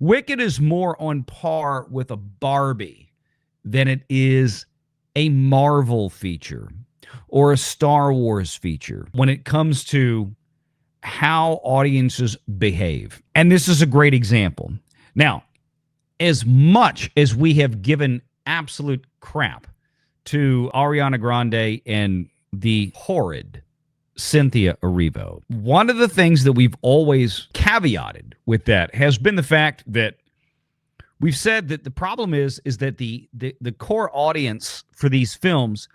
Wicked is more on par with a Barbie than it is a Marvel feature or a Star Wars feature when it comes to how audiences behave. And this is a great example. Now, as much as we have given absolute crap to Ariana Grande and the horrid Cynthia Erivo, one of the things that we've always caveated with that has been the fact that we've said that the problem is that the core audience for these films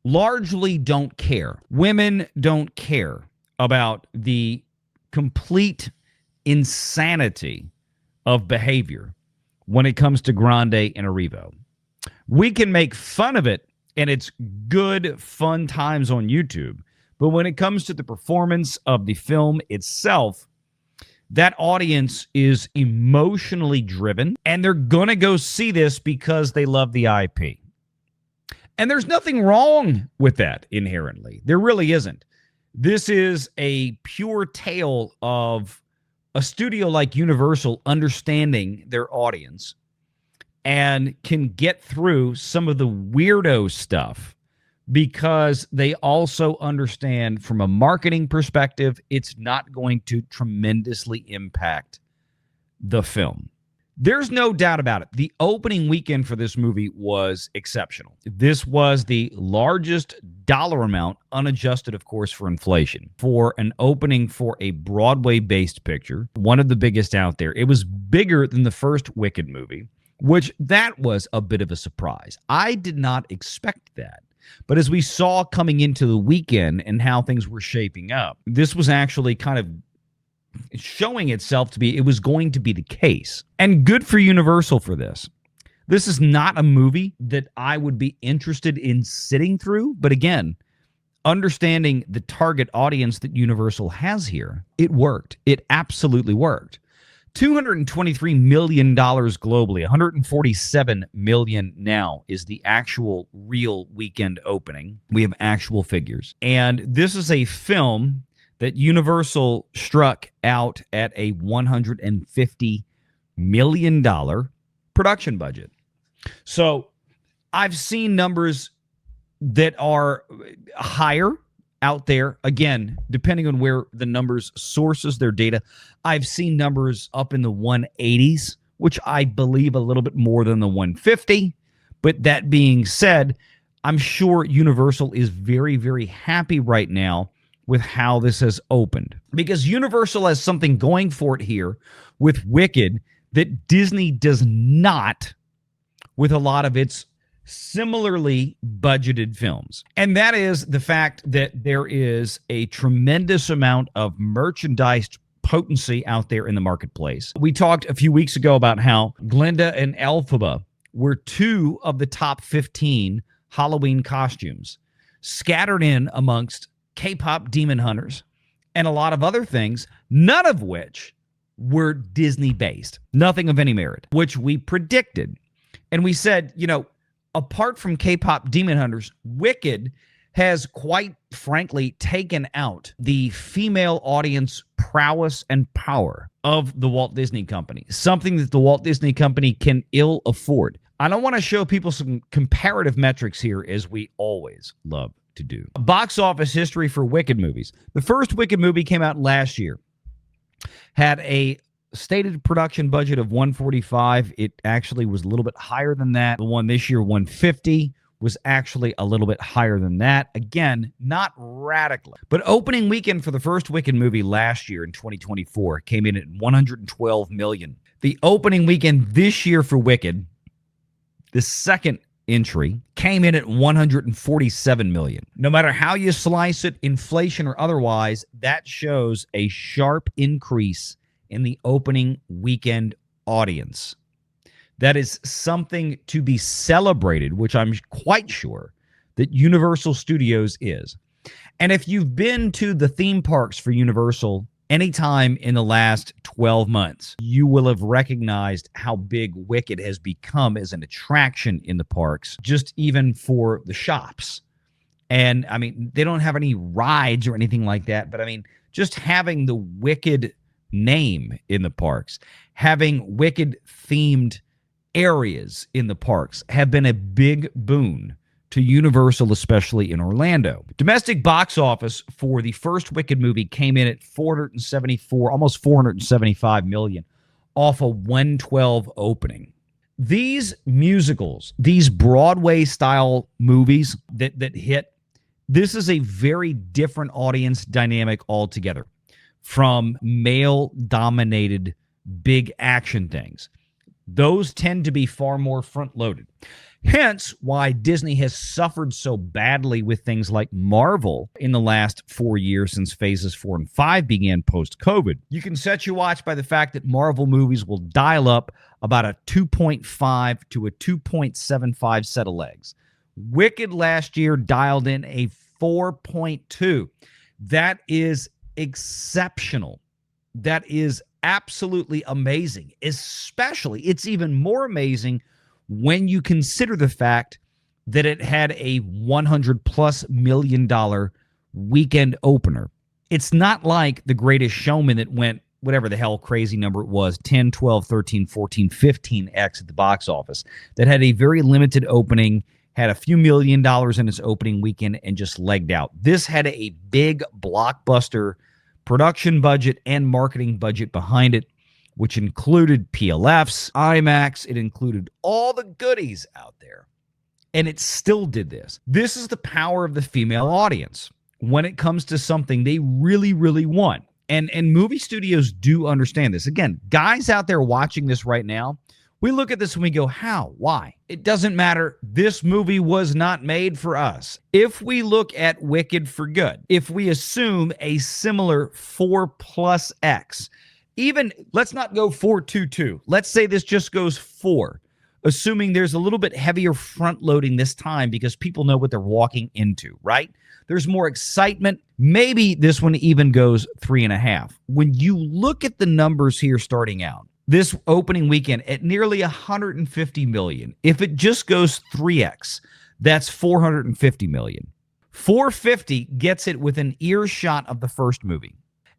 largely don't care. Women don't care about the complete insanity of behavior when it comes to Grande and Erivo. We can make fun of it, and it's good, fun times on YouTube. But when it comes to the performance of the film itself, that audience is emotionally driven, and they're going to go see this because they love the IP. And there's nothing wrong with that inherently. There really isn't. This is a pure tale of a studio like Universal understanding their audience and can get through some of the weirdo stuff because they also understand from a marketing perspective, it's not going to tremendously impact the film. There's no doubt about it. The opening weekend for this movie was exceptional. This was the largest dollar amount, unadjusted, of course, for inflation, for an opening for a Broadway-based picture, one of the biggest out there. It was bigger than the first Wicked movie, which that was a bit of a surprise. I did not expect that. But as we saw coming into the weekend and how things were shaping up, this was actually kind of showing itself to be, it was going to be the case. And good for Universal for this. This is not a movie that I would be interested in sitting through. But again, understanding the target audience that Universal has here, it worked. It absolutely worked. $223 million globally, $147 million now is the actual real weekend opening. We have actual figures. And this is a film that Universal struck out at a $150 million production budget. So I've seen numbers that are higher out there. Again, depending on where the numbers sources their data, I've seen numbers up in the 180s, which I believe a little bit more than the 150. But that being said, I'm sure Universal is very, very happy right now with how this has opened, because Universal has something going for it here with Wicked that Disney does not with a lot of its similarly budgeted films. And that is the fact that there is a tremendous amount of merchandise potency out there in the marketplace. We talked a few weeks ago about how Glinda and Elphaba were two of the top 15 Halloween costumes scattered in amongst K-pop demon hunters and a lot of other things, none of which were Disney-based. Nothing of any merit, which we predicted. And we said, you know, apart from K-pop demon hunters, Wicked has quite frankly taken out the female audience prowess and power of the Walt Disney Company, something that the Walt Disney Company can ill afford. I don't want to show people some comparative metrics here, as we always love to do. Box office history for Wicked movies. The first Wicked movie came out last year. Had a stated production budget of 145. It actually was a little bit higher than that. The one this year, 150, was actually a little bit higher than that. Again, not radically. But opening weekend for the first Wicked movie last year in 2024 came in at $112 million. The opening weekend this year for Wicked, the second entry, came in at $147 million. No matter how you slice it, inflation or otherwise, that shows a sharp increase in the opening weekend audience. That is something to be celebrated, which I'm quite sure that Universal Studios is. And if you've been to the theme parks for Universal anytime in the last 12 months, you will have recognized how big Wicked has become as an attraction in the parks, just even for the shops. And I mean, they don't have any rides or anything like that, but I mean, just having the Wicked name in the parks, having Wicked-themed areas in the parks have been a big boon to Universal, especially in Orlando. Domestic box office for the first Wicked movie came in at 474, almost 475 million, off a 112 opening. These musicals, these Broadway-style movies that hit, this is a very different audience dynamic altogether from male-dominated big action things. Those tend to be far more front-loaded. Hence why Disney has suffered so badly with things like Marvel in the last 4 years since phases 4 and 5 began post-COVID. You can set your watch by the fact that Marvel movies will dial up about a 2.5 to a 2.75 set of legs. Wicked last year dialed in a 4.2. That is exceptional. That is absolutely amazing. Especially, it's even more amazing when you consider the fact that it had a $100+ million weekend opener. It's not like The Greatest Showman that went whatever the hell crazy number it was, 10, 12, 13, 14, 15x at the box office, that had a very limited opening, had a few $1 million in its opening weekend, and just legged out. This had a big blockbuster production budget and marketing budget behind it, which included PLFs, IMAX. It included all the goodies out there. And it still did this. This is the power of the female audience when it comes to something they really, really want. And movie studios do understand this. Again, guys out there watching this right now, we look at this and we go, how? Why? It doesn't matter. This movie was not made for us. If we look at Wicked for good, if we assume a similar 4+X, even, let's not go 4.22. Let's say this just goes 4, assuming there's a little bit heavier front loading this time because people know what they're walking into, right? There's more excitement. Maybe this one even goes 3.5. When you look at the numbers here starting out, this opening weekend at nearly 150 million. If it just goes 3x, that's 450 million. 450 gets it within earshot of the first movie.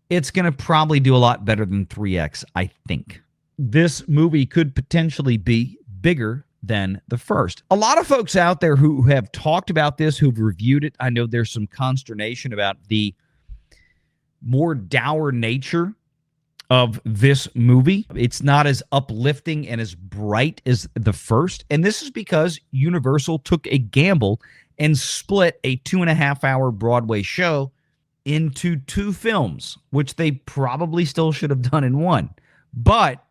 It's going to probably do a lot better than 3x, I think. This movie could potentially be bigger than the first. A lot of folks out there who have talked about this, who've reviewed it, I know there's some consternation about the more dour nature of this movie. It's not as uplifting and as bright as the first. And this is because Universal took a gamble and split a 2.5-hour Broadway show into 2 films, which they probably still should have done in one. But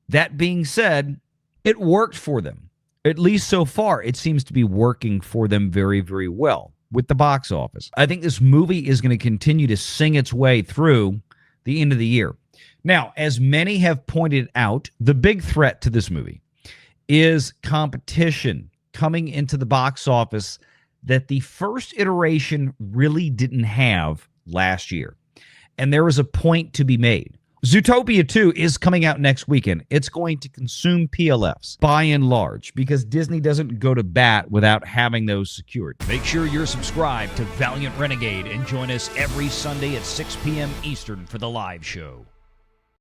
that being said, it worked for them. At least so far, it seems to be working for them very, very well with the box office. I think this movie is going to continue to sing its way through the end of the year. Now, as many have pointed out, the big threat to this movie is competition coming into the box office that the first iteration really didn't have last year. And there is a point to be made. Zootopia 2 is coming out next weekend. It's going to consume PLFs by and large because Disney doesn't go to bat without having those secured. Make sure you're subscribed to Valiant Renegade and join us every Sunday at 6 p.m. Eastern for the live show.